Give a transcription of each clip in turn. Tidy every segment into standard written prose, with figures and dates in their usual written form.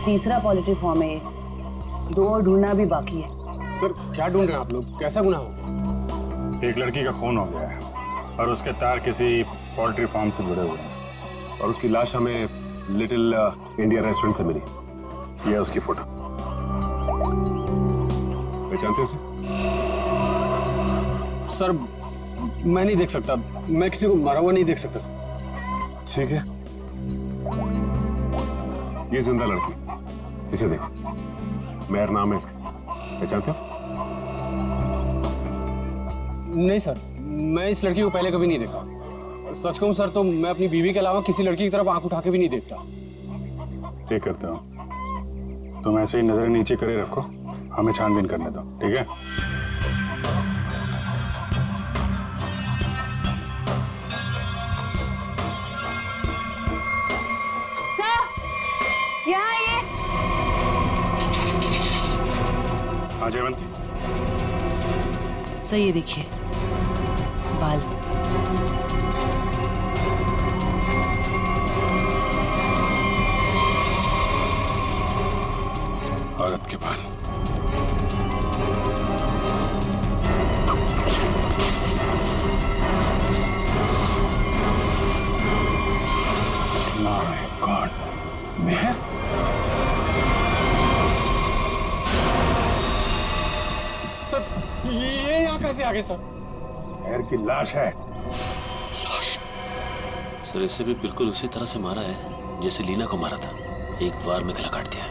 तीसरा poultry farm है ये। 2 और ढूंढना भी बाकी है। सर क्या ढूंढ रहे हैं आप लोग? कैसा गुनाह हो गया? एक लड़की का खून हो गया है और उसके तार किसी पोल्ट्री फार्म से जुड़े हुए हैं और उसकी लाश हमें लिटिल इंडिया रेस्टोरेंट से मिली। ये है उसकी फोटो। पहचानते हो उसे? सर मैं नहीं देख सकता, मैं किसी को मरा हुआ नहीं देख सकता। ठीक है, ये जिंदा लड़की, इसे देखो। मेहर नाम है इसका, पहचानते हो? नहीं सर, मैं इस लड़की को पहले कभी नहीं देखा। सच कहूं सर तो मैं अपनी बीवी के अलावा किसी लड़की की तरफ आंख उठा के भी नहीं देखता। ठीक करते हो, तुम ऐसे ही नजरें नीचे करे रखो, हमें छानबीन करने दो, ठीक है? सर यहाँ आइए। हाँ जयवंती, सर ये देखिए बाल। औरत के बाल। My God, Mehar? सर ये यहाँ कैसे आ गए सर? मेहर की लाश है। सर इसे भी बिल्कुल उसी तरह से मारा है जैसे लीना को मारा था, एक बार में गला काट दिया।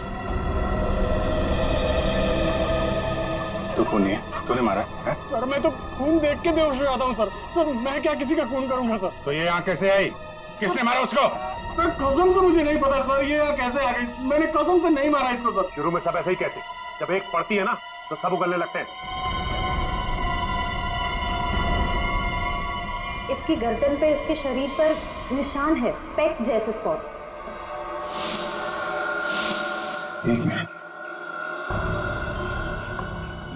तू खूनी है, तूने मारा है? सर मैं तो खून देख के बेहोश हो जाता हूँ सर। सर मैं क्या किसी का खून करूंगा सर? तो ये यहाँ कैसे आई? किसने मारा उसको? सर कसम से मुझे नहीं पता सर, ये यहाँ कैसे आ गई? मैंने कसम से नहीं मारा इसको सर। शुरू में सब ऐसे ही कहते, जब एक पड़ती है ना तो सब उगलने लगते हैं। इसकी गर्दन पे, इसके शरीर पर निशान है, पेट जैसे स्पॉट्स। एक मिनट,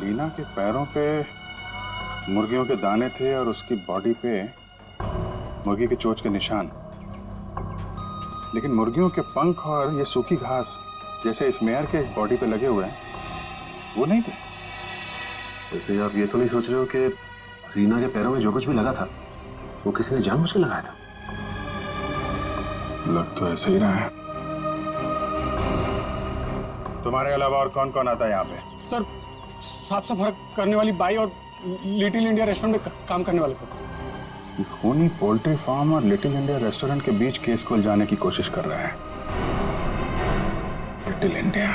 लीना के पैरों पे मुर्गियों के दाने थे और उसकी बॉडी पे मुर्गी के चोंच के निशान, लेकिन मुर्गियों के पंख और ये सूखी घास जैसे इस मेयर के बॉडी पे लगे हुए हैं वो नहीं थे। तो फिर आप ये तो नहीं सोच रहे हो कि रीना के पैरों में जो कुछ भी लगा था वो किसी ने जानबूझ के लगाया था? लग तो ऐसे ही रहा है। तुम्हारे अलावा और कौन कौन आता है यहाँ पे? सर साफ सफाई करने वाली बाई और लिटिल इंडिया रेस्टोरेंट में काम करने वाले सर। ये खूनी पोल्ट्री फार्म और लिटिल इंडिया रेस्टोरेंट के बीच केस को उलझाने की कोशिश कर रहा है। Little India.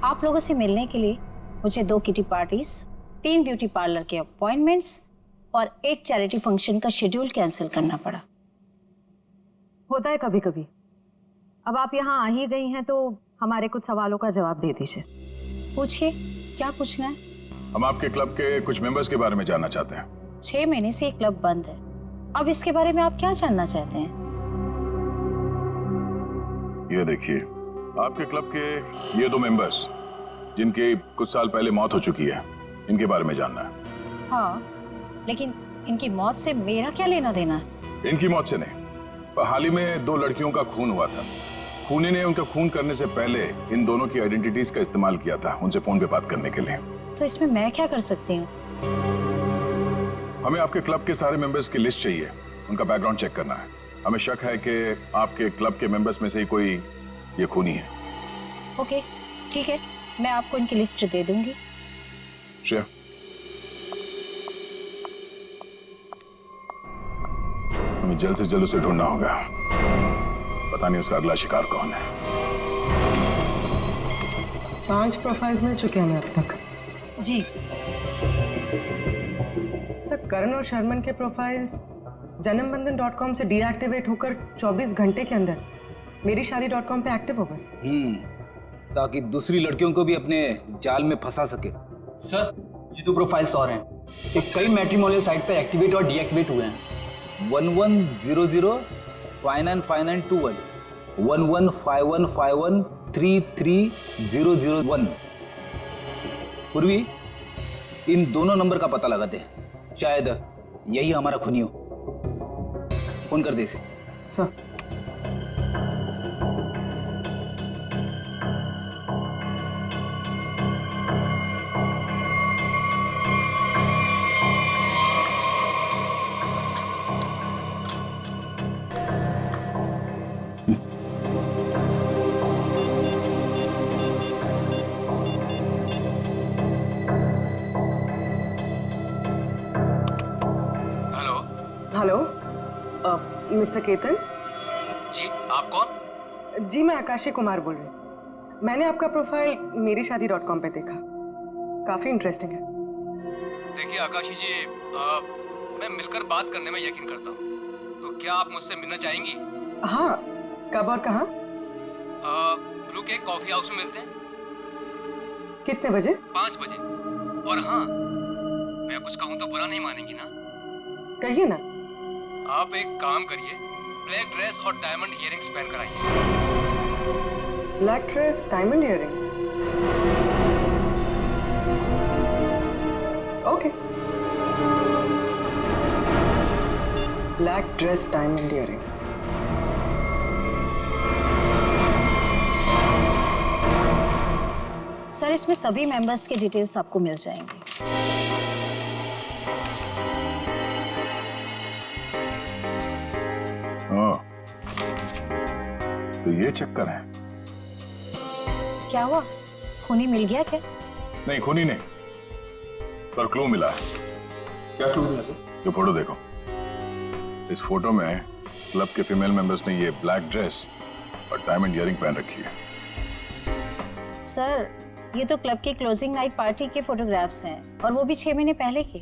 आप लोगों से मिलने के लिए मुझे 2 किटी पार्टीज, 3 ब्यूटी पार्लर के अपॉइंटमेंट्स और 1 चैरिटी फंक्शन का शेड्यूल कैंसिल करना पड़ा। होता है कभी कभी। अब आप यहाँ आ ही गई हैं तो हमारे कुछ सवालों का जवाब दे दीजिए। पूछिए, क्या पूछना है? हम आपके क्लब के कुछ मेंबर्स के बारे में जानना चाहते हैं। 6 महीने से ये क्लब बंद है, अब इसके बारे में आप क्या जानना चाहते हैं? ये देखिए, आपके क्लब के ये 2 मेंबर्स जिनकी कुछ साल पहले मौत हो चुकी है, इनके बारे में जानना है। हाँ, लेकिन इनकी मौत से मेरा क्या लेना देना है? इनकी मौत से नहीं, पर हाल ही में 2 लड़कियों का खून हुआ था। खूनी ने उनका खून करने से पहले इन दोनों की आइडेंटिटीज का इस्तेमाल किया था उनसे फोन पे बात करने के लिए। तो इसमें मैं क्या कर सकती हूँ? हमें आपके क्लब के सारे मेंबर्स की लिस्ट चाहिए, उनका बैकग्राउंड चेक करना है। हमें शक है कि आपके क्लब के मेंबर्स में से ही कोई ये खूनी है। ओके, ठीक है, मैं आपको इनकी लिस्ट दे दूंगी। श्रेया, हमें जल्द से जल्द उसे ढूंढना होगा। पता नहीं उसका अगला शिकार कौन है। 5 प्रोफाइल्स मिल चुके हैं अब तक। जी सर, करण और शर्मन के प्रोफाइल्स janambandan.com से डीएक्टिवेट होकर 24 घंटे के अंदर मेरीशादी.com पे एक्टिव हो गए। ताकि दूसरी लड़कियों को भी अपने जाल में फंसा सके। सर ये 2 प्रोफाइल्स और हैं, ये कई मैट्रिमोनियल साइट पर एक्टिवेट और डीएक्टिवेट हुए हैं। 1100 595921 115151 33001। पूर्वी, इन दोनों नंबर का पता लगाते हैं, शायद यही हमारा खूनी हो। फोन कर दे इसे। Sir, mister Ketan? जी, आप कौन? जी, मैं आकाशी कुमार बोल रही हूँ। मैंने आपका प्रोफाइल मेरीशादी.com पे देखा, काफी इंटरेस्टिंग है। देखिए आकाशी जी, मैं मिलकर बात करने में यकीन करता हूँ, तो क्या आप मुझसे मिलना चाहेंगी? हाँ, कब और कहाँ? ब्लू केक कॉफी हाउस में मिलते हैं। कितने बजे? 5 बजे। और हाँ, मैं कुछ कहूँ तो बुरा नहीं मानेंगी ना? कहिए ना। आप एक काम करिए, ब्लैक ड्रेस और डायमंड इयररिंग्स पहन कर आइए। Black dress, diamond earrings. Okay. Black dress, diamond earrings. Sir, इसमें सभी मेंबर्स के डिटेल्स आपको मिल जाएंगे। तो ये चक्कर है। क्या हुआ, खूनी मिल गया क्या? नहीं, खूनी नहीं, पर क्लू मिला है। क्या क्लू मिला सर? जो फोटो देखो, इस फोटो में क्लब के फीमेल मेंबर्स ने ये ब्लैक ड्रेस और डायमंड इयररिंग पहन रखी है। सर, ये तो क्लब की क्लोजिंग नाइट पार्टी के फोटोग्राफ्स हैं, और वो भी 6 महीने पहले के।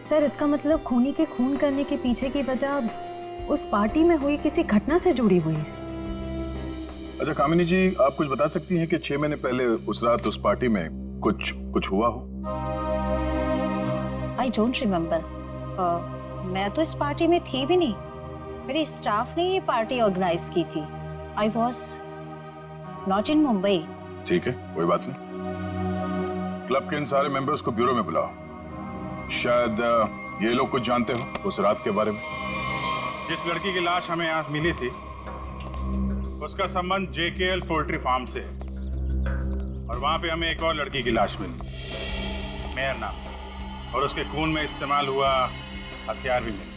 सर, इसका मतलब खूनी के खून करने के पीछे की वजह उस पार्टी में हुई किसी घटना से जुड़ी हुई है। अच्छा कामिनी जी, आप कुछ बता सकती हैं कि 6 महीने पहले उस रात उस पार्टी में कुछ हुआ हो? I don't remember. मैं तो इस पार्टी में थी भी नहीं। मेरे स्टाफ ने ये पार्टी ऑर्गेनाइज की थी। I was not in Mumbai. ठीक है, कोई बात नहीं। क्लब के इन सारे मेंबर्स को ब्यूरो में बुलाओ। शायद ये लोग कुछ जानते हो उस रात के बारे में। जिस लड़की की लाश हमें यहाँ मिली थी, उसका संबंध जेकेएल पोल्ट्री फार्म से है, और वहां पे हमें एक और लड़की की लाश मिली, मेहर नाम, और उसके खून में इस्तेमाल हुआ हथियार भी मिले।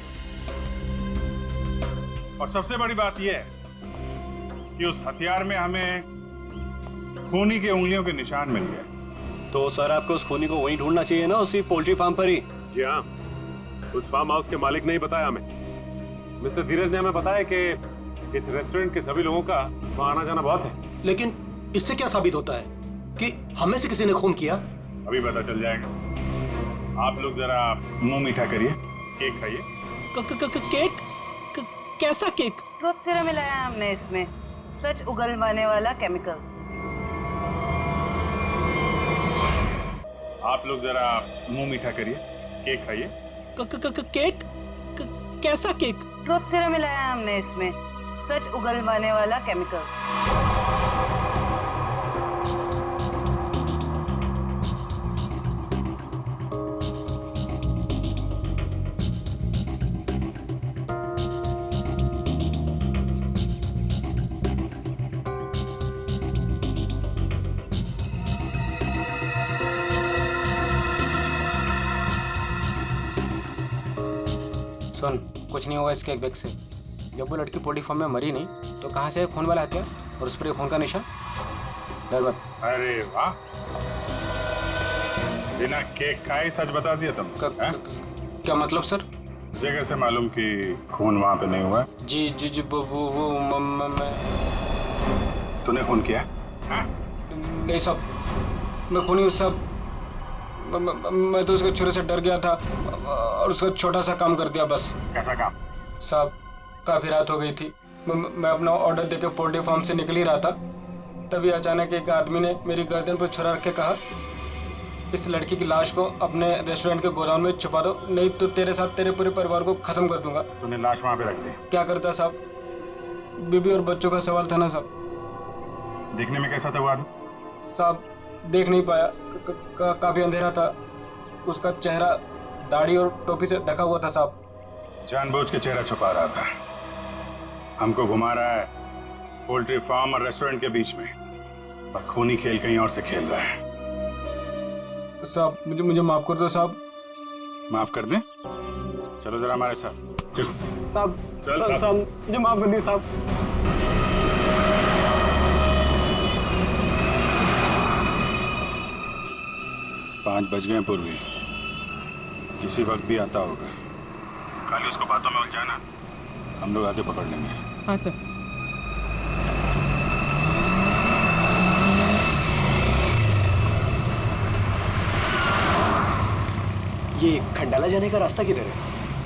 और सबसे बड़ी बात यह है कि उस हथियार में हमें खूनी के उंगलियों के निशान मिल गए। तो सर, आपको उस खूनी को वहीं ढूंढना चाहिए ना, उसी पोल्ट्री फार्म पर ही। जी हाँ, उस फार्म हाउस के मालिक ने ही बताया हमें। मिस्टर धीरज ने हमें बताया कि इस रेस्टोरेंट के सभी लोगों का वहाँ आना जाना बहुत है। लेकिन इससे क्या साबित होता है कि हमें से किसी ने खून किया? अभी पता चल जाएगा। आप लोग जरा मुंह मीठा करिए, केक खाइए। केक? कैसा केक? ट्रुथ सीरम मिलाया है हमने इसमें, सच उगलवाने वाला केमिकल। आप लोग जरा मुंह मीठा करिए, केक खाइए। केक? कैसा केक? ट्रुथ सीरम मिलाया है हमने इसमें, सच उगलवाने वाला केमिकल। सुन, कुछ नहीं होगा इस केक बैग से। जब वो लड़की पोल्ट्री फार्म में मरी नहीं, तो कहाँ से खून वाला हथियार और उस पर खून का निशान? डर मत। अरे वाह, बिना केक खाए सच बता दिया तुम। क्या मतलब सर? मुझे कैसे मालूम कि खून वहाँ पे नहीं हुआ है? जी जी जी, वो मैं। तूने खून किया? नहीं साहब, मैं खूनी हूँ साहब। मैं तो उसके छुरे से डर गया था और उसका छोटा सा काम कर दिया बस। कैसा काम? साहब, काफ़ी रात हो गई थी। मैं अपना ऑर्डर देके पोल्ट्री फार्म से निकल ही रहा था, तभी अचानक एक आदमी ने मेरी गर्दन पर छुरा रख के कहा, इस लड़की की लाश को अपने रेस्टोरेंट के गोदाम में छुपा दो, नहीं तो तेरे साथ तेरे पूरे परिवार को खत्म कर दूंगा। तूने लाश वहाँ पे रख दी? क्या करता साहब, बीबी और बच्चों का सवाल था ना साहब। देखने में कैसा था वो आदमी? साहब, देख नहीं पाया, काफ़ी अंधेरा था। उसका चेहरा दाढ़ी और टोपी से ढका हुआ था साहब। जानबूझ के चेहरा छुपा रहा था, हमको घुमा रहा है पोल्ट्री फार्म और रेस्टोरेंट के बीच में, और खूनी खेल कहीं और से खेल रहा है। साहब, मुझे माफ कर दो साहब। माफ कर दें? चलो जरा हमारे साथ चलो। साहब मुझे माफ कर दी साहब। पाँच बज गए पूर्वी, किसी वक्त भी आता होगा। खाली उसको बातों में उलझाना हम लोग आके पकड़ लेंगे। हाँ सर। ये खंडाला जाने का रास्ता किधर है?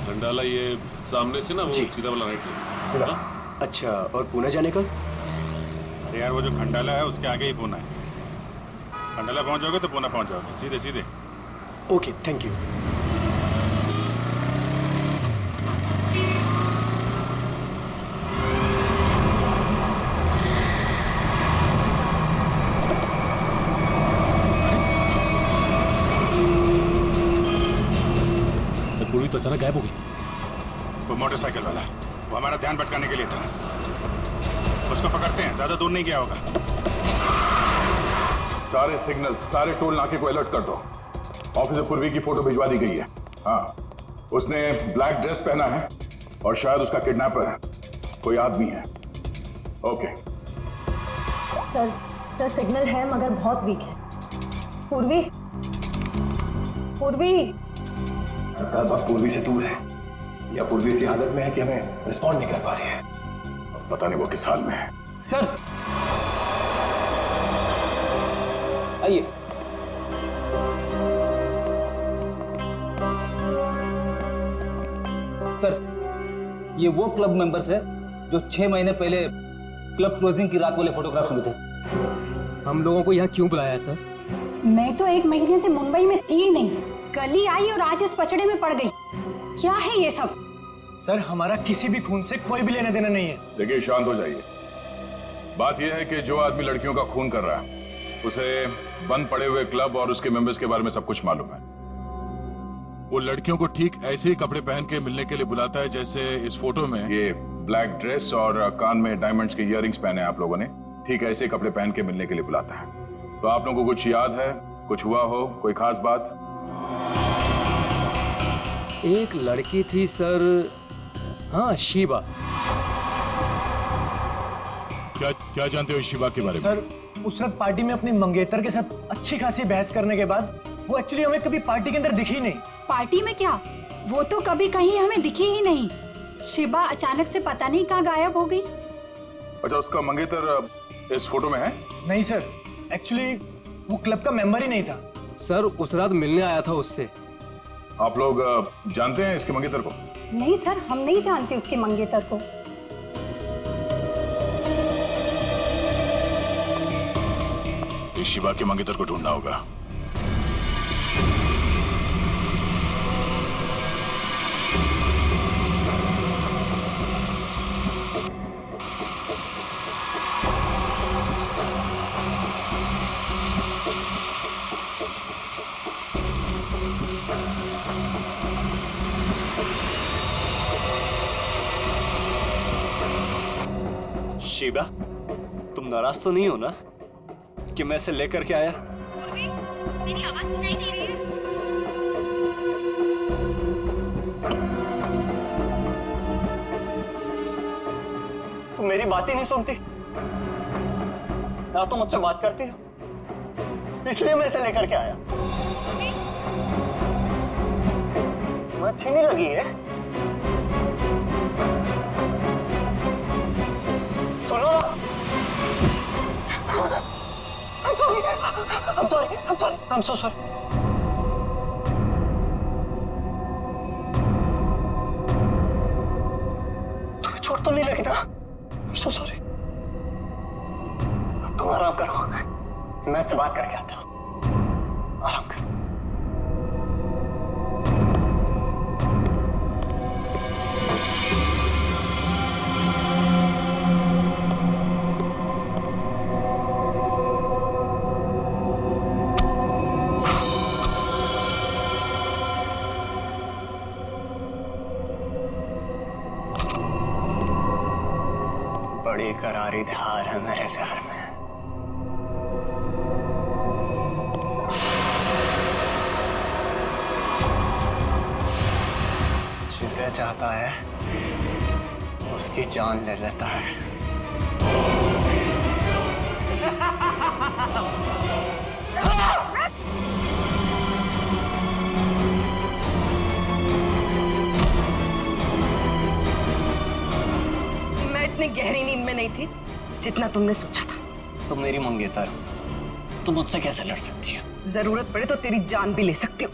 खंडाला ये सामने से ना, वो सीधा वाला राइट है। अच्छा, और पुणे जाने का? अरे यार वो जो खंडाला है उसके आगे ही पूना है। खंडाला पहुंच जाओगे तो पूना पहुंच जाओगे, सीधे सीधे। Okay, thank you. सर पूर्वी तो अचानक गायब हो गई। वो मोटरसाइकिल वाला, वो हमारा ध्यान भटकाने के लिए था। उसको पकड़ते हैं, ज्यादा दूर नहीं गया होगा। सारे सिग्नल, सारे टोल नाके को अलर्ट कर दो। ऑफिसर पूर्वी की फोटो भिजवा दी गई है। हाँ, उसने ब्लैक ड्रेस पहना है और शायद उसका किडनैपर कोई आदमी है। ओके सर सिग्नल है मगर बहुत वीक है। पूर्वी अब पूर्वी से दूर है या पूर्वी इसी हालत में है कि हमें रिस्पॉन्ड नहीं कर पा रही है। पता नहीं वो किस हाल में है। सर आइए। सर ये वो क्लब मेंबर्स है जो 6 महीने पहले क्लब क्लोजिंग की रात वाले फोटोग्राफ्स में थे। हम लोगों को यहाँ क्यों बुलाया है सर? मैं तो 1 महीने से मुंबई में थी ही नहीं, कल ही आई और आज इस पचड़े में पड़ गई। क्या है ये सब? सर हमारा किसी भी खून से कोई भी लेना देना नहीं है। देखिए शांत हो जाइए। बात यह है कि जो आदमी लड़कियों का खून कर रहा है उसे बंद पड़े हुए क्लब और उसके मेंबर्स के बारे में सब कुछ मालूम है। वो लड़कियों को ठीक ऐसे ही कपड़े पहन के मिलने के लिए बुलाता है जैसे इस फोटो में ये ब्लैक ड्रेस और कान में डायमंड्स के इयररिंग्स पहने हैं आप लोगों ने। ठीक ऐसे कपड़े पहन के मिलने के लिए बुलाता है। तो आप लोगों को कुछ याद है, कुछ हुआ हो, कोई खास बात? एक लड़की थी सर, हाँ शिवा। क्या जानते हो शिवा के बारे में? सर उस रात पार्टी में अपनी मंगेतर के साथ अच्छी खासी बहस करने के बाद वो एक्चुअली हमें कभी पार्टी के अंदर दिखी ही नहीं। पार्टी में क्या, वो तो कभी कहीं हमें दिखी ही नहीं। शिवा अचानक से पता नहीं कहाँ गायब हो गई। अच्छा, उसका मंगेतर इस फोटो में है? नहीं सर, एक्चुअली वो क्लब का मेंबर ही नहीं था। सर उस रात मिलने आया था उससे। आप लोग जानते हैं इसके मंगेतर को? नहीं सर, हम नहीं जानते उसके मंगेतर को। इस शिवा के मंगेतर को ढूंढना होगा। शिवा, तुम नाराज तो नहीं हो ना कि मैं इसे लेकर के आया? मेरी आवाज सुनाई दे रही है? तुम मेरी बात ही नहीं सुनती ना, तो मुझसे बात करती हो, इसलिए मैं इसे लेकर के आया। तुम्हें अच्छी नहीं लगी है? सुनो ना, I'm so sorry. तुम्हें चोट तो नहीं लगी ना? I'm so sorry. अब तुम आराम करो, मैं इससे बात करके आता हूँ। आराम करो। बड़ी करारी धार है मेरे प्यार में। जिसे चाहता है उसकी जान ले लेता है। जितना तुमने सोचा था। तुम मेरी मंगेतर, तुम मुझसे कैसे लड़ सकती हो? जरूरत पड़े तो तेरी जान भी ले सकती हो।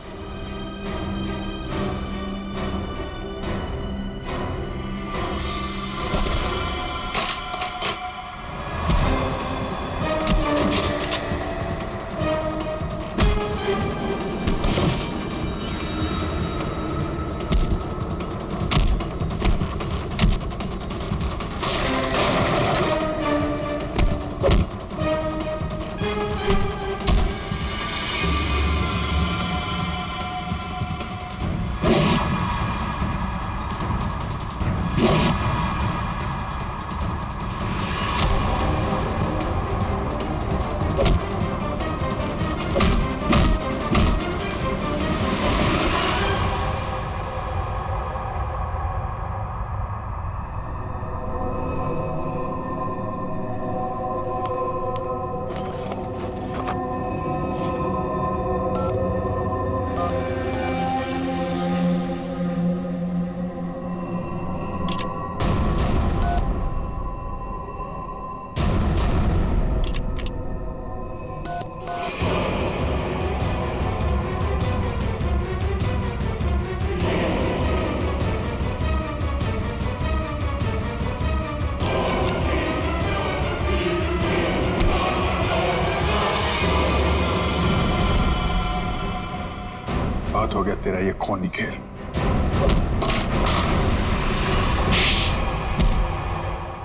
बहुत हो गया तेरा ये खूनी खेल।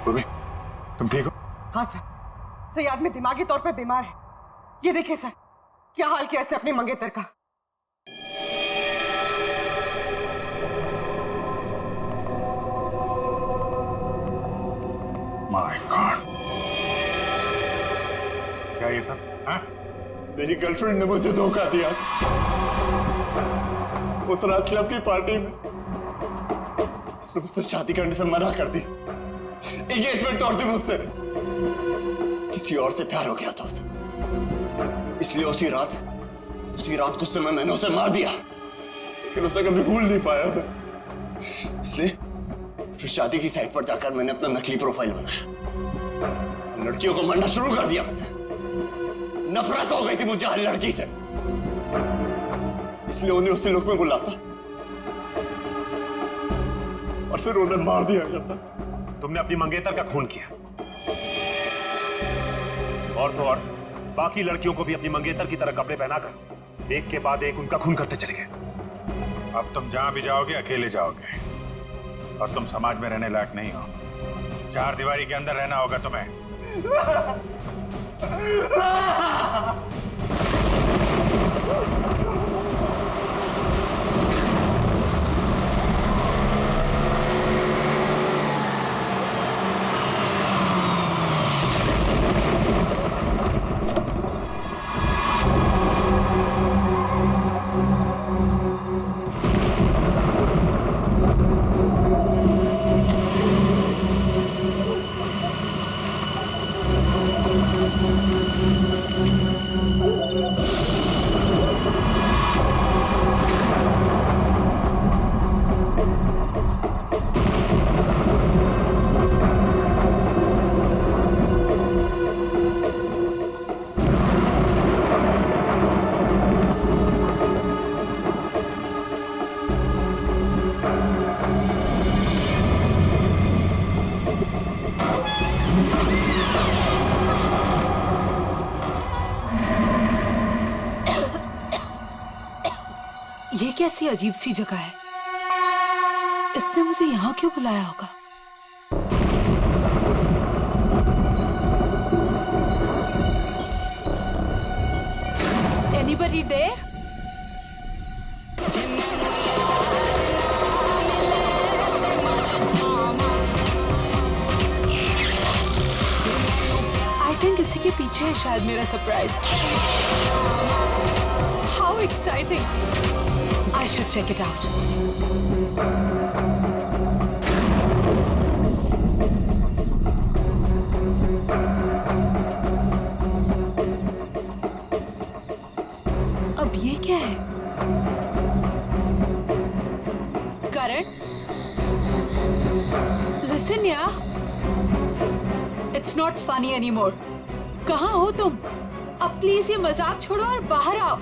उर्वी, तुम ठीक हो? हाँ सर, सही आदमी दिमागी तौर पे बीमार है। ये देखिए सर, क्या हाल किया इसने अपनी मंगेतर का। माय गॉड, क्या ये सब? हाँ? मेरी गर्लफ्रेंड ने मुझे धोखा दिया। उस रात क्लब की पार्टी में उसने शादी करने से मना कर दी, एंगेजमेंट तोड़ दी मुझसे। किसी और से प्यार हो गया था उसे, इसलिए उसी रात गुस्से में मैंने उसे मार दिया। लेकिन उसे कभी भूल नहीं पाया मैं, इसलिए फिर शादी की साइट पर जाकर मैंने अपना नकली प्रोफाइल बनाया। लड़कियों को मारना शुरू कर दिया मैंने। नफरत हो गई थी मुझे हर लड़की से, इसलिए उन्हें उसी लुक में बुलाता और फिर उन्हें मार दिया जाता। तुमने अपनी मंगेतर का खून किया, और तो और बाकी लड़कियों को भी अपनी मंगेतर की तरह कपड़े पहनाकर एक के बाद एक उनका खून करते चले गए। अब तुम जहां भी जाओगे अकेले जाओगे, और तुम समाज में रहने लायक नहीं हो। चार दीवारी के अंदर रहना होगा तुम्हें। ये कैसी अजीब सी जगह है? इसने मुझे यहाँ क्यों बुलाया होगा? Anybody there? I think इसी के पीछे है शायद मेरा surprise. How exciting! I should check it out. अब ये क्या है? Karan? Listen, yeah. It's not funny anymore. कहाँ हो तुम? अब प्लीज ये मजाक छोड़ो और बाहर आओ।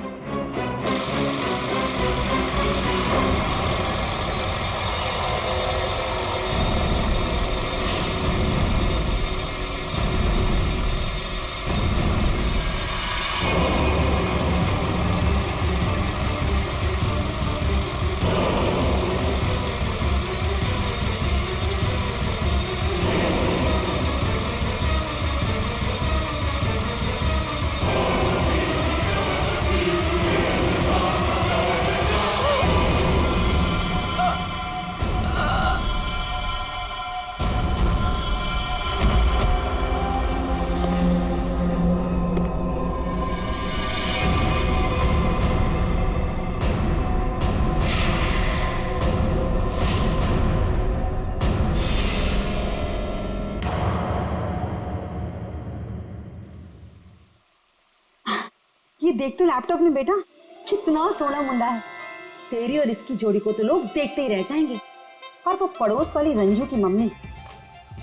ये देख तो लैपटॉप में बेटा, कितना सोना मुंडा है। तेरी और इसकी जोड़ी को तो लोग देखते ही रह जाएंगे। और वो पड़ोस वाली रंजू की मम्मी,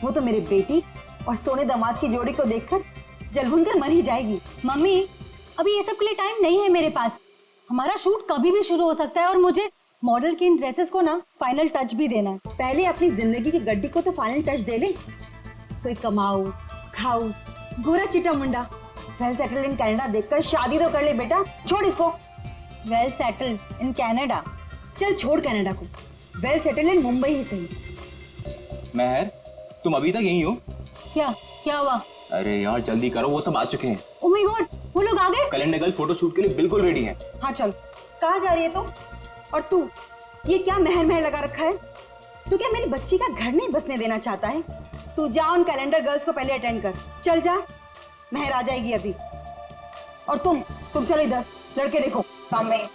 वो तो मेरे बेटी और सोने दामाद की जोड़ी को देखकर जल भुनकर मर ही जाएगी। मम्मी, अभी ये सब के लिए टाइम नहीं है मेरे पास। हमारा शूट कभी भी शुरू हो सकता है और मुझे मॉडल की इन ड्रेसेस को ना फाइनल टच भी देना है। पहले अपनी जिंदगी की गड्डी को तो फाइनल टच दे ले। कोई कमाऊ खाऊ गोरा चिटा मुंडा वेल सेटल्ड इन कनाडा देखकर शादी तो कर ले बेटा। छोड़ इसको। Well settled in Canada? चल छोड़ कनाडा को, वेल सेटल्ड इन मुंबई ही सही। महर, तुम अभी तक यहीं हो? क्या हुआ? अरे यार जल्दी करो, वो सब आ चुके हैं। ओह माय गॉड, वो लोग आ गए? कैलेंडर गर्ल फोटो शूट के लिए बिल्कुल रेडी है। हाँ चल। कहाँ जा रही है तुम? और तू ये क्या महर महर लगा रखा है? तू क्या मेरी बच्ची का घर नहीं बसने देना चाहता है? तू जा उन कैलेंडर गर्ल्स को पहले अटेंड कर। चल जा, महर आ जाएगी अभी। और तुम चलो इधर, लड़के देखो। Bombay.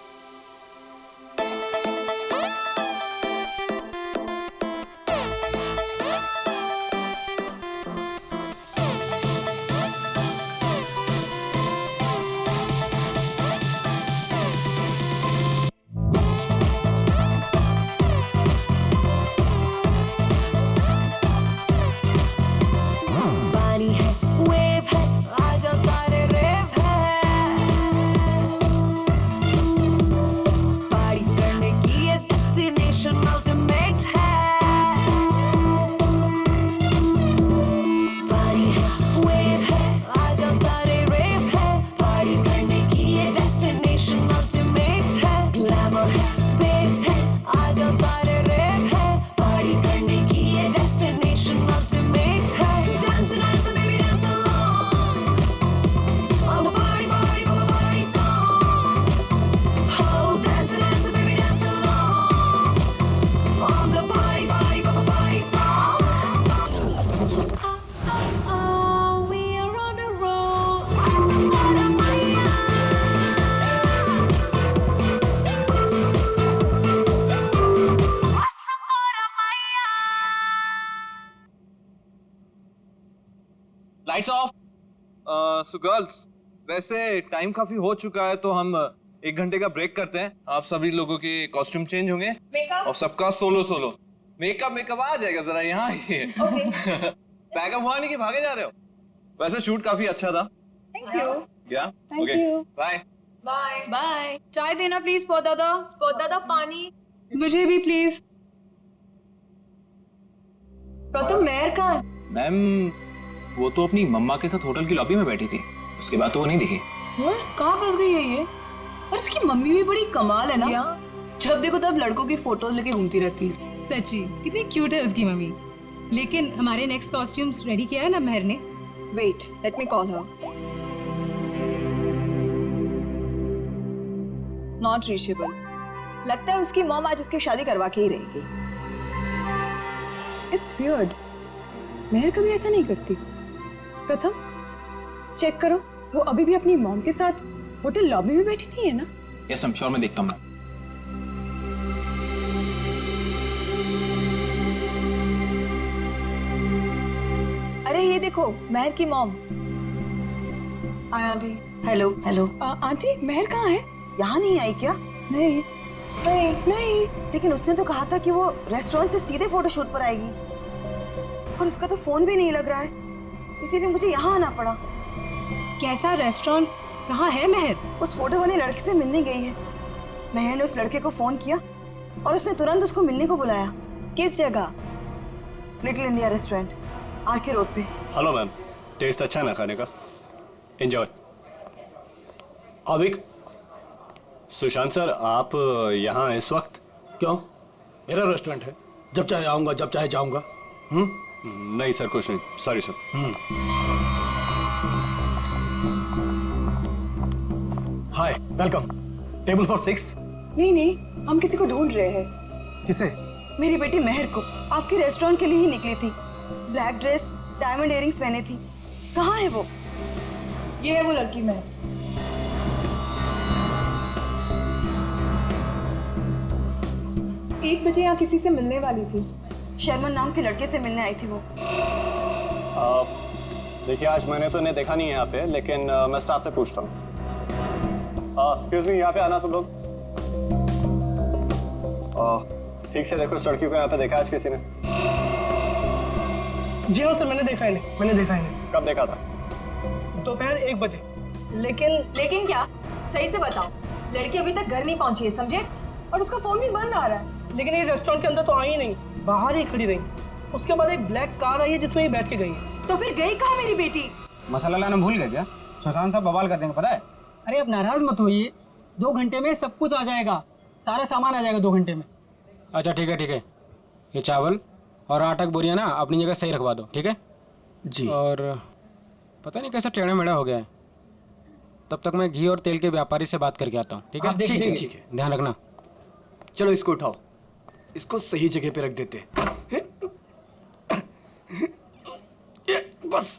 Lights off. So girls, वैसे टाइम काफी हो चुका है तो हम 1 घंटे का ब्रेक करते हैं। आप सभी लोगों के कॉस्ट्यूम चेंज होंगे और सबका सोलो मेकअप आ जाएगा। जरा यहाँ आइए। पैकअप हुआ नहीं कि भागे जा रहे हो? वैसे शूट काफी अच्छा था। Thank you. क्या? Thank okay, you. Bye bye. चाय देना प्लीज। स्पॉट दादा पानी मुझे भी प्लीज। प्रथम महर कहाँ है? मैम, वो तो अपनी मम्मा के साथ होटल की लॉबी में बैठी थी, उसके बाद तो वो नहीं दिखी। कहाँ फंस गई है ये? और इसकी मम्मी भी बड़ी कमाल है ना। जब देखो तब लड़कों की फोटोज लेके घूमती रहती है। सच्ची कितनी क्यूट है उसकी मम्मी। लेकिन हमारे नेक्स्ट कॉस्ट्यूम्स रेडी किया है ना महर ने? Wait, let me call her. Not reachable. लगता है उसकी मॉम आज उसकी शादी करवा के ही रहेगी। इट्स वियर्ड, महर कभी ऐसा नहीं करती। प्रथम चेक करो, वो अभी भी अपनी मॉम के साथ होटल लॉबी में बैठी नहीं है ना? यस मैम, श्योर, मैं देखता हूँ। अरे ये देखो, महर की mom. Hi aunty. Hello hello. Aunty Mehar कहाँ है? यहाँ नहीं आई क्या? नहीं। लेकिन उसने तो कहा था कि वो रेस्टोरेंट से सीधे फोटोशूट पर आएगी, और उसका तो फोन भी नहीं लग रहा है। इसीलिए मुझे यहाँ आना पड़ा। कैसा रेस्टोरेंट, कहाँ है महर? उस फोटो वाले लड़के से मिलने गई है। महर ने उस लड़के को फोन किया और उसने तुरंत उसको मिलने को बुलाया। किस जगह? Little India restaurant, RK road पे। हेलो मैम, टेस्ट अच्छा है ना खाने का? एंजॉय। अविक, सुशांत सर, आप यहाँ इस वक्त? क्यों? मेरा रेस्टोरेंट है, जब चाहे आऊंगा, जब चाहे जाऊंगा। नहीं सर, कुछ नहीं, sorry sir. Hi, welcome. Table for 6। नहीं, हम किसी को ढूंढ रहे हैं। किसे? मेरी बेटी महर को। आपके रेस्टोरेंट के लिए ही निकली थी। ब्लैक ड्रेस, डायमंड इयरिंग्स पहने थी। कहाँ है वो? ये है वो लड़की महर। एक बजे यहाँ किसी से मिलने वाली थी। शर्मन नाम के लड़के से मिलने आई थी वो। देखिए, आज मैंने तो इन्हें देखा नहीं है यहाँ पे, लेकिन मैं स्टाफ से पूछता हूँ। एक्सक्यूज मी, यहाँ पे आना तुम लोग। ठीक से देखो, इस लड़की को यहाँ पे देखा आज किसी ने? जी हाँ सर, मैंने देखा है। कब देखा था? दोपहर 1 बजे। लेकिन क्या? सही से बताओ। लड़की अभी तक घर नहीं पहुंची है, समझे? और उसका फोन भी बंद आ रहा है। लेकिन ये रेस्टोरेंट के अंदर तो आई ही नहीं, बाहर ही खड़ी रही। उसके बाद एक ब्लैक कार आई है जिसमें ये बैठ के गई है। तो फिर गई कहाँ मेरी बेटी? मसाला लाना भूल गए क्या? सुशांत साहब बवाल कर देंगे, पता है? अरे अब नाराज मत होइए, 2 घंटे में सब कुछ आ जाएगा, सारा सामान आ जाएगा 2 घंटे में। अच्छा ठीक है। ये चावल और आटा की बोरियां ना अपनी जगह सही रखवा दो, ठीक है जी। और पता नहीं कैसा टेढ़ा मेढ़ा हो गया है। तब तक मैं घी और तेल के व्यापारी से बात करके आता हूँ, ठीक है? ठीक है। ध्यान रखना। चलो इसको उठाओ, इसको सही जगह पे रख देते हैं। बस।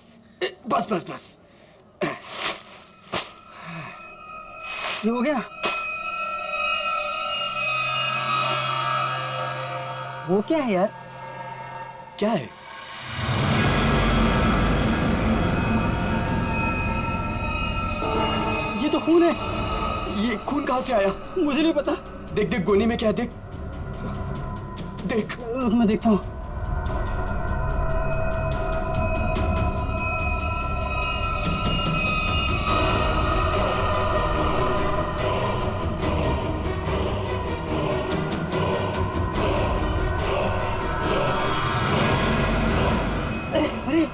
ये हो गया? वो क्या है यार? क्या है? ये तो खून है। ये खून कहाँ से आया? मुझे नहीं पता। देख गोनी में क्या है, देख। मैं देखता हूँ।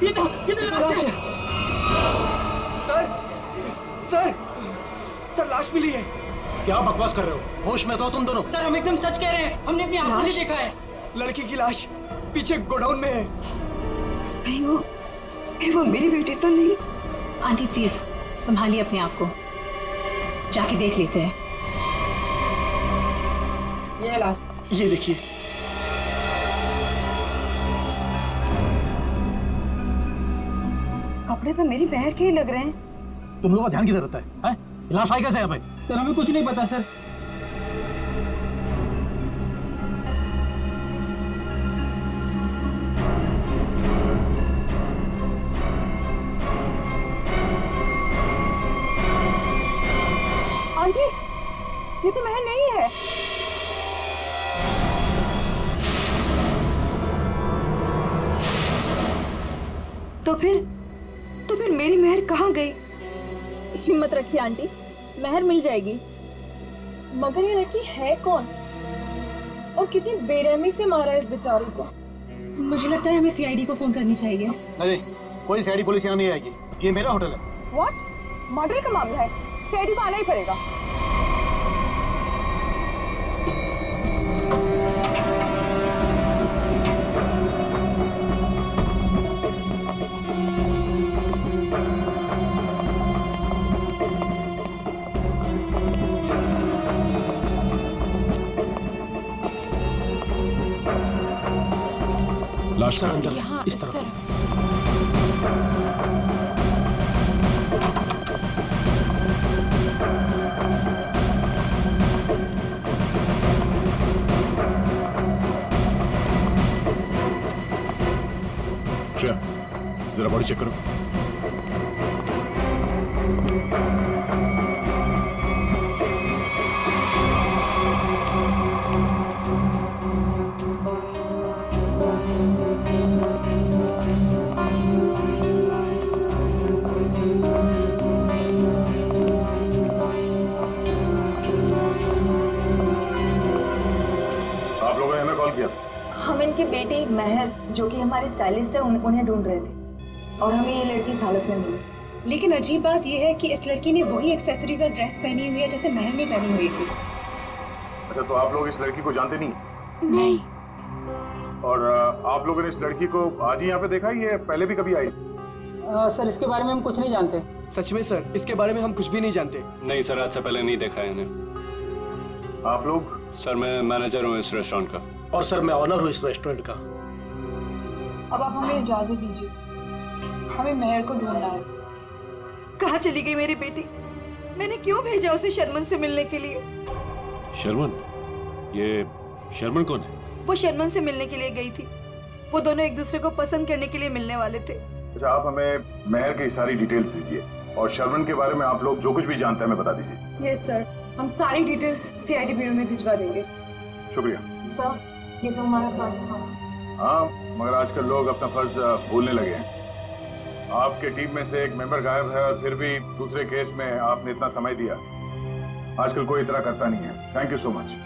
ये तो लाश है। सर लाश मिली है। क्या बकवास कर रहे हो? होश में तो तुम दोनों। सर हम एकदम सच कह रहे हैं, हमने अपनी आंखों से देखा है। लड़की की लाश पीछे गोडाउन में है। कहीं वो मेरी बेटी तो नहीं? आंटी प्लीज संभालिए अपने आप को, जाके देख लेते हैं। ये है लाश। ये देखिए। कपड़े तो मेरी बहन के ही लग रहे हैं। तुम लोगों का ध्यान किधर रहता है? लाश आई कैसे है भाई? सर हमें कुछ नहीं पता सर। आंटी, ये तो महर नहीं है। तो फिर मेरी महर कहाँ गई? हिम्मत रखिए आंटी, महर मिल जाएगी। मगर ये लड़की है कौन और कितनी बेरहमी से मारा है इस बेचारी को? मुझे लगता है हमें सीआईडी को फोन करनी चाहिए। नहीं, कोई सीआईडी पुलिस यहाँ नहीं आएगी, ये मेरा होटल है। व्हाट? मर्डर का मामला है, सीआईडी को आना ही पड़ेगा। लाश का अंदर यहाँ इस तरफ। श्रेया, जरा बॉडी चेक करो। उनकी बेटी महर जो कि हमारी स्टाइलिस्ट है उन्हें ढूंढ रहे थे और हमें ये लड़की इस हालत में मिली। लेकिन अजीब बात यह है कि इस लड़की ने वही एक्सेसरीज और ड्रेस पहनी हुई है जैसे महर ने पहनी हुई थी। अच्छा, तो आप लोग इस लड़की को जानते नहीं? नहीं। और आप लोगों ने इस लड़की को आज ही यहाँ पे देखा, ये पहले भी कभी आई? सर इसके बारे में हम कुछ नहीं जानते। सच में सर, इसके बारे में हम कुछ भी नहीं जानते। नहीं सर, आज से पहले नहीं देखा है इन्हें। आप लोग? सर मैं मैनेजर हूँ इस रेस्टोरेंट का। और सर मैं ऑनर हूँ इस रेस्टोरेंट का। अब आप हमें इजाजत दीजिए, हमें महर को ढूंढना है। कहाँ चली गई मेरी बेटी? मैंने क्यों भेजा उसे शर्मन से मिलने के लिए? शर्मन? ये शर्मन कौन है? वो शर्मन से मिलने के लिए गई थी। वो दोनों एक दूसरे को पसंद करने के लिए मिलने वाले थे। अच्छा, आप हमें महर की सारी डिटेल्स दीजिए और शर्मन के बारे में आप लोग जो कुछ भी जानते हैं हमें बता दीजिए। यस सर, हम सारी डिटेल्स सीआईडी ब्यूरो में भिजवा देंगे। शुक्रिया सर, ये तो हमारा फर्ज था। हाँ, मगर आजकल लोग अपना फर्ज भूलने लगे हैं। आपके टीम में से एक मेंबर गायब है और फिर भी दूसरे केस में आपने इतना समय दिया। आजकल कोई इतना करता नहीं है। Thank you so much.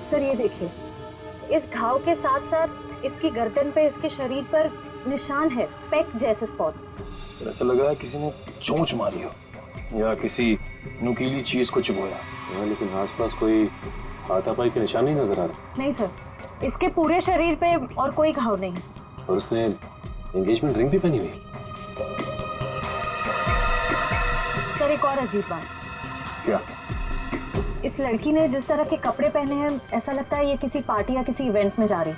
Sir ये देखिए, इस घाव के साथ साथ इसकी गर्दन पे, इसके शरीर पर निशान है, पेक जैसे स्पॉट्स। ऐसा लग रहा है किसी ने चोंच मारी हो या किसी नुकीली चीज को चुभोया। लेकिन आसपास कोई हाथापाई के निशान नहीं नजर आ रहा। नहीं सर, इसके पूरे शरीर पे और कोई घाव नहीं। और उसने एंगेजमेंट रिंग भी पहनी हुई। सर एक और अजीब बात। क्या? इस लड़की ने जिस तरह के कपड़े पहने हैं, ऐसा लगता है ये किसी पार्टी या किसी इवेंट में जा रही थी,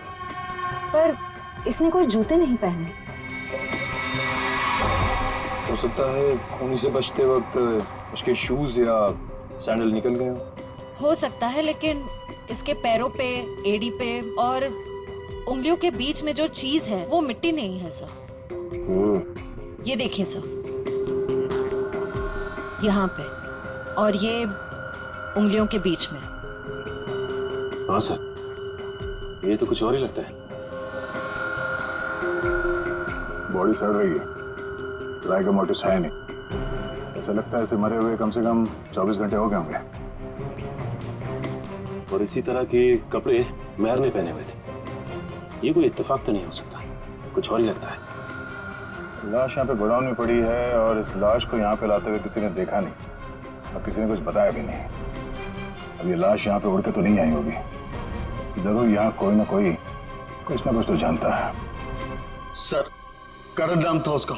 पर इसने कोई जूते नहीं पहने। हो सकता है खूनी से बचते वक्त उसके शूज या सैंडल निकल गए हो सकता है, लेकिन इसके पैरों पे, एड़ी पे और उंगलियों के बीच में जो चीज है वो मिट्टी नहीं है सर। ये देखिए सर, यहाँ पे और ये उंगलियों के बीच में। हाँ सर, ये तो कुछ और ही लगता है। बॉडी सड़ रही है, राइगर मोटिस है नहीं। ऐसा लगता है इसे मरे हुए कम से कम 24 घंटे हो गए होंगे। और इसी तरह के कपड़े महर ने पहने हुए थे। ये कोई इत्तेफाक तो नहीं हो सकता, कुछ और ही लगता है। लाश यहाँ पे गोडाउन में पड़ी है और इस लाश को यहाँ पे लाते हुए किसी ने देखा नहीं और किसी ने कुछ बताया भी नहीं। अब ये लाश यहाँ पे उड़ के तो नहीं आई होगी। जरूर यहाँ कोई ना कोई कुछ ना कुछ तो जानता है। सर, करण नाम था उसका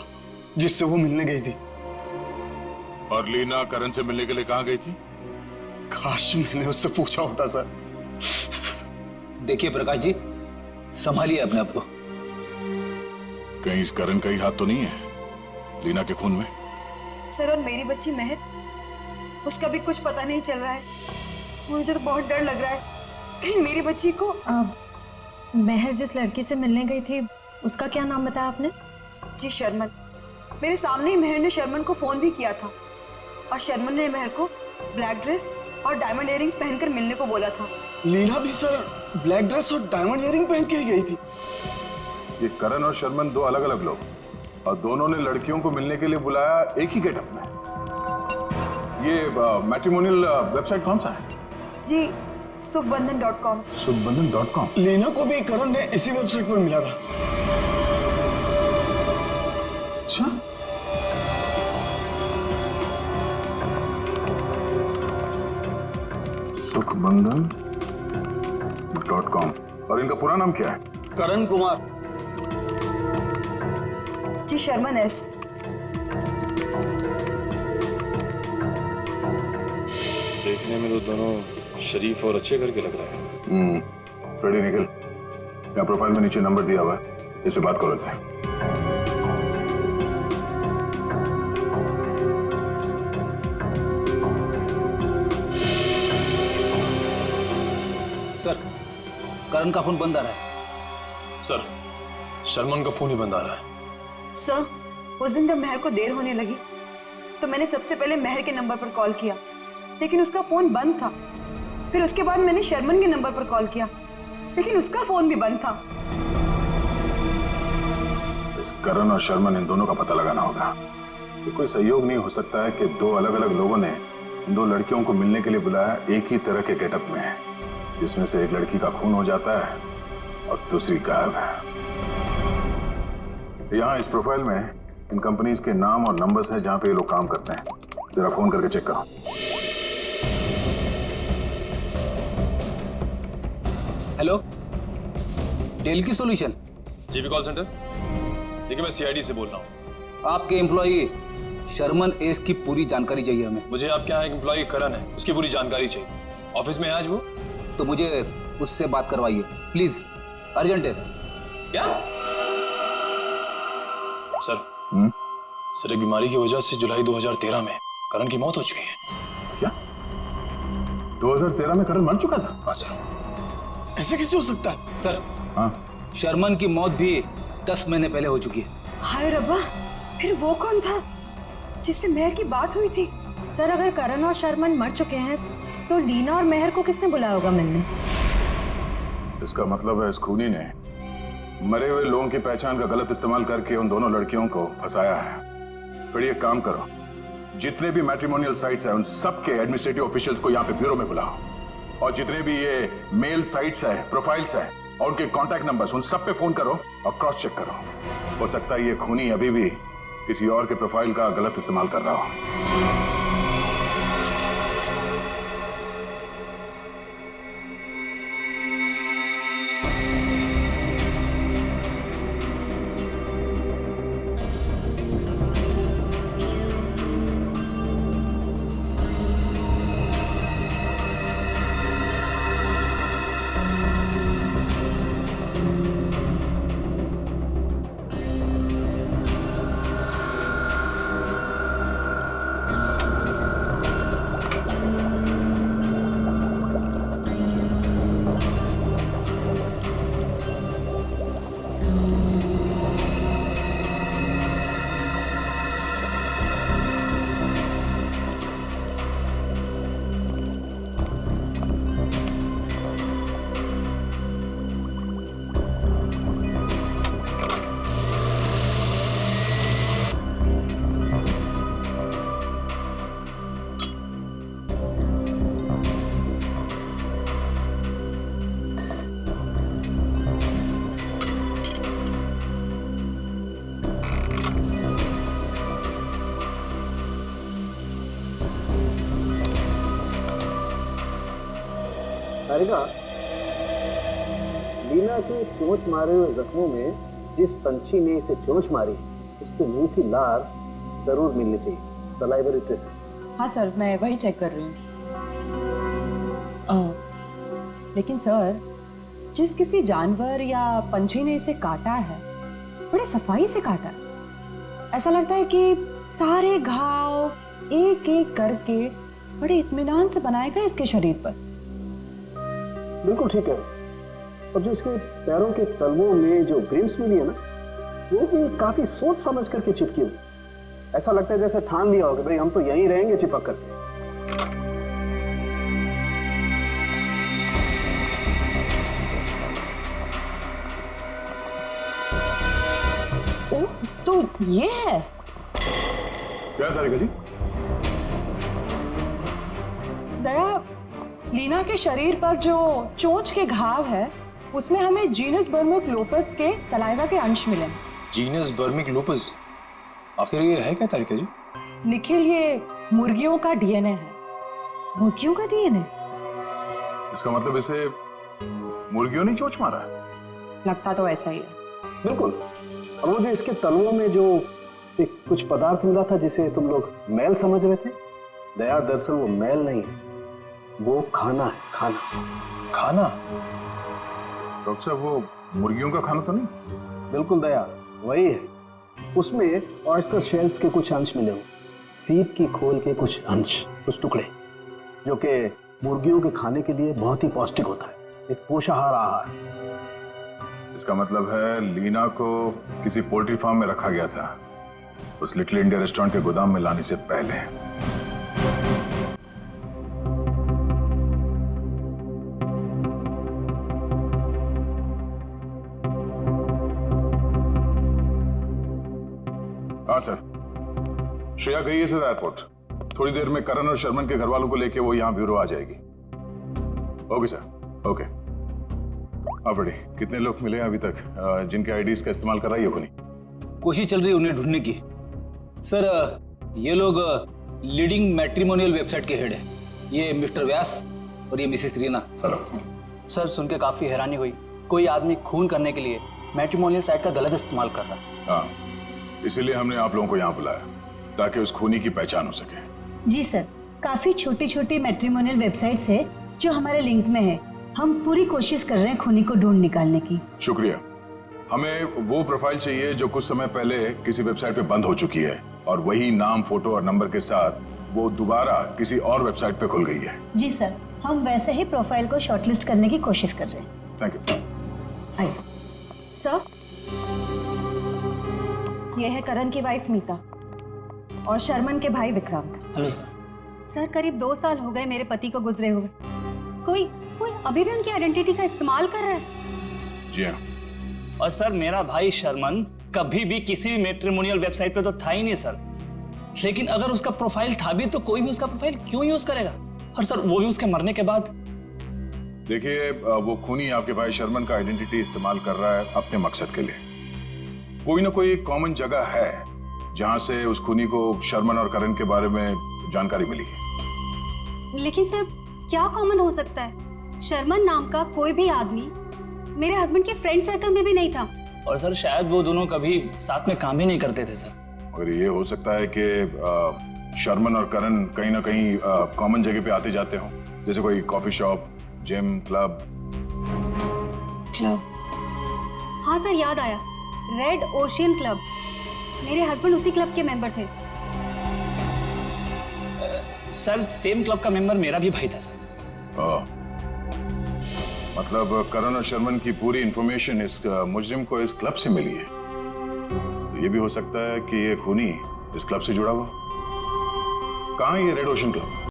जिससे वो मिलने गई थी। और लीना करण से मिलने के लिए कहाँ गई थी? काश मैंने उससे पूछा होता सर। देखिए प्रकाश जी, संभालिए अपने आप को। कहीं इस करण का ही हाथ तो नहीं है लीना के खून में? सर, और मेरी बच्ची महर, उसका भी कुछ पता नहीं चल रहा है। मुझे तो बहुत डर लग रहा है कहीं मेरी बच्ची को। महर जिस लड़की से मिलने गई थी उसका क्या नाम बताया आपने? जी शर्मन। मेरे सामने ही महर ने शर्मन को फोन भी किया था और शर्मन ने महर को ब्लैक ड्रेस और डायमंड इयरिंग्स पहनकर मिलने को बोला था। लीना भी सर ब्लैक ड्रेस और डायमंड इयरिंग पहन के ही गई थी। ये करण और शर्मन दो अलग अलग लोग और दोनों ने लड़कियों को मिलने के लिए बुलाया एक ही गेटअप में। ये मैट्रिमोनियल वेबसाइट कौन सा है? जी सुखबंधन.com। सुखबंधन.com। लीना को भी करण ने इसी वेबसाइट पर मिला था। अच्छा, सुखबंधन.com। और इनका पूरा नाम क्या है? करण कुमार। जी शर्मन एस। देखने में तो दोनों शरीफ और अच्छे घर के लग रहे हैं। रेडी निकल। यहाँ प्रोफाइल में नीचे नंबर दिया हुआ है, इससे बात करो इनसे। सर, करण का फोन बंद आ रहा है। सर, शर्मन का फोन ही बंद आ रहा है। सर, उस दिन जब महर को देर होने लगी तो मैंने सबसे पहले महर के नंबर पर कॉल किया, लेकिन उसका फोन बंद था। फिर उसके बाद मैंने शर्मन के नंबर पर कॉल किया, लेकिन उसका फोन भी बंद था। इस करण और शर्मन इन दोनों का पता लगाना होगा। तो कोई संयोग नहीं हो सकता है कि दो अलग अलग लोगों ने इन दो लड़कियों को मिलने के लिए बुलाया एक ही तरह के गेटअप में, जिसमें से एक लड़की का खून हो जाता है और दूसरी गायब है। यहाँ इस प्रोफाइल में इन कंपनीज के नाम और नंबर्स हैं जहां पे ये लोग काम करते हैं। जरा फोन करके चेक करो। हेलो, डेल की सॉल्यूशन। GP call centre. देखिए मैं सीआईडी से बोल रहा हूँ। आपके एम्प्लॉई शर्मन एस की पूरी जानकारी चाहिए हमें। मुझे आपके यहाँ एक एम्प्लॉई करण है, उसकी पूरी जानकारी चाहिए। ऑफिस में है आज वो? तो मुझे उससे बात करवाइए प्लीज, अर्जेंट है। क्या सर? सर एक बीमारी की वजह से जुलाई 2013 में करण की मौत हो चुकी है। क्या 2013 में करण मर चुका था? हाँ सर। ऐसे कैसे हो सकता है सर? हाँ, शर्मन की मौत भी 10 महीने पहले हो चुकी है। हाय रब्बा, फिर वो कौन था जिससे मेहर की बात हुई थी? सर अगर करण और शर्मन मर चुके हैं तो लीना और मेहर को किसने बुलाया होगा मिलने? इसका मतलब है इस खूनी ने मरे हुए लोगों की पहचान का गलत इस्तेमाल करके उन दोनों लड़कियों को फंसाया है। फिर ये काम करो, जितने भी मैट्रिमोनियल साइट्स हैं उन सबके एडमिनिस्ट्रेटिव ऑफिशियल्स को यहाँ पे ब्यूरो में बुलाओ, और जितने भी ये मेल साइट्स हैं, प्रोफाइल्स हैं और उनके कॉन्टैक्ट नंबर्स, उन सब पे फोन करो और क्रॉस चेक करो। हो सकता है ये खूनी अभी भी किसी और के प्रोफाइल का गलत इस्तेमाल कर रहा हो। तारिका, लीना के चोंच मारे हुए जख्मों में जिस पंछी ने इसे चोंच मारी उसके मुंह की लार जरूर मिलनी चाहिए, सलाइवरी ट्रेसेस। हाँ सर, मैं वही चेक कर रही हूँ। लेकिन सर, जिस किसी जानवर या पंछी ने इसे काटा है बड़े सफाई से काटा है। ऐसा लगता है कि सारे घाव एक एक करके बड़े इत्मीनान से बनाए गए इसके शरीर पर। बिल्कुल ठीक है। और जो इसके पैरों के तलवों में जो ग्रिम्स मिली है ना, वो भी काफी सोच समझ करके चिपकी हुई। ऐसा लगता है जैसे ठान लिया हो कि भाई हम तो यहीं रहेंगे चिपक करके। ओह, तो ये है। क्या तारिका जी? दया, लीना के शरीर पर जो चोंच के घाव है उसमें हमें जीनस बर्मिक लोपस के सलाइवा के अंश मिले। जीनस बर्मिक लूपस? आखिर ये है क्या तारिका जी? निखिल, ये मुर्गियों का डीएनए है। मुर्गियों का डीएनए? इसका मतलब इसे मुर्गियों ने चोंच मारा है? लगता तो ऐसा ही है। बिल्कुल। और वो जो इसके तलवों में जो एक कुछ पदार्थ मिला था जिसे तुम लोग मैल समझ रहे थे, दया दरअसल वो मैल नहीं है, वो खाना है। खाना? खाना? डॉक्टर साहब, वो मुर्गियों का खाना तो नहीं? बिल्कुल दया, वही है। उसमें ऑयस्टर शेल्स के कुछ अंश मिले हुए, सीप की खोल के कुछ अंश, कुछ टुकड़े, जो कि मुर्गियों के खाने के लिए बहुत ही पौष्टिक होता है, एक पोषाहार आहार। इसका मतलब है लीना को किसी पोल्ट्री फार्म में रखा गया था, उस लिटिल इंडिया रेस्टोरेंट के गोदाम में लाने से पहले। हाँ सर, श्रेया गई है सर एयरपोर्ट। थोड़ी देर में करण और शर्मन के घर वालों को लेके वो यहाँ ब्यूरो आ जाएगी। Okay sir, okay. आप रेडी? कितने लोग मिले अभी तक जिनके आईडीज का इस्तेमाल कर रहा है खुनी? कोशिश चल रही है उन्हें ढूंढने की। सर ये लोग लीडिंग मैट्रिमोनियल वेबसाइट के हेड है। ये मिस्टर व्यास और ये मिसेस रीना। हेलो सर, सुन के काफी हैरानी हुई। कोई आदमी खून करने के लिए मैट्रिमोनियल साइट का गलत इस्तेमाल कर रहा है। हाँ, इसीलिए हमने आप लोगों को यहाँ बुलाया ताकि उस खूनी की पहचान हो सके। जी सर, काफी छोटी छोटी मैट्रिमोनियल वेबसाइट्स है जो हमारे लिंक में है। हम पूरी कोशिश कर रहे हैं खूनी को ढूंढ निकालने की। शुक्रिया। हमें वो प्रोफाइल चाहिए जो कुछ समय पहले किसी वेबसाइट पे बंद हो चुकी है और वही नाम, फोटो और नंबर के साथ वो दोबारा किसी और वेबसाइट पे खुल गई है। जी सर, हम वैसे ही प्रोफाइल को शॉर्टलिस्ट करने की कोशिश कर रहे हैं। Thank you. आइए। सर, ये है करण की वाइफ मीता और शर्मन के भाई विक्रांत। Hello sir. सर, करीब 2 साल हो गए मेरे पति को गुजरे हुए। कोई अभी भी उनकी आइडेंटिटी का इस्तेमाल कर रहा है। जी हाँ। और सर, मेरा भाई शर्मन कभी भी किसी भी मैट्रिमोनियल वेबसाइट पे तो था ही नहीं सर। लेकिन अगर उसका प्रोफाइल था भी तो कोई भी उसका प्रोफाइल क्यों यूज करेगा? और सर, वो भी उसके मरने के बाद। देखिए, वो खूनी आपके भाई शर्मन का आइडेंटिटी इस्तेमाल कर रहा है अपने मकसद के लिए। कोई ना कोई कॉमन जगह है जहां से उस खूनी को शर्मन और करण के बारे में जानकारी मिली है। लेकिन सर, क्या कॉमन हो सकता है? शर्मन नाम का कोई भी आदमी मेरे हस्बैंड के फ्रेंड सर्कल में भी नहीं था। और सर, शायद वो दोनों कभी साथ में काम ही नहीं करते थे सर। और ये हो सकता है कि शर्मन और करण कहीं ना कहीं कॉमन जगह पे आते जाते हों, जैसे कोई कॉफी शॉप, जिम, क्लब। हाँ सर, याद आया, रेड ओशियन क्लब। मेरे हस्बैंड उसी क्लब के मेंबर थे। सर, सेम क्लब का मेंबर मेरा भी भाई था सर। मतलब करण और शर्मन की पूरी इंफॉर्मेशन इस मुजरिम को इस क्लब से मिली है। तो ये भी हो सकता है कि ये खूनी इस क्लब से जुड़ा हुआ। कहाँ है ये रेड ओशन क्लब?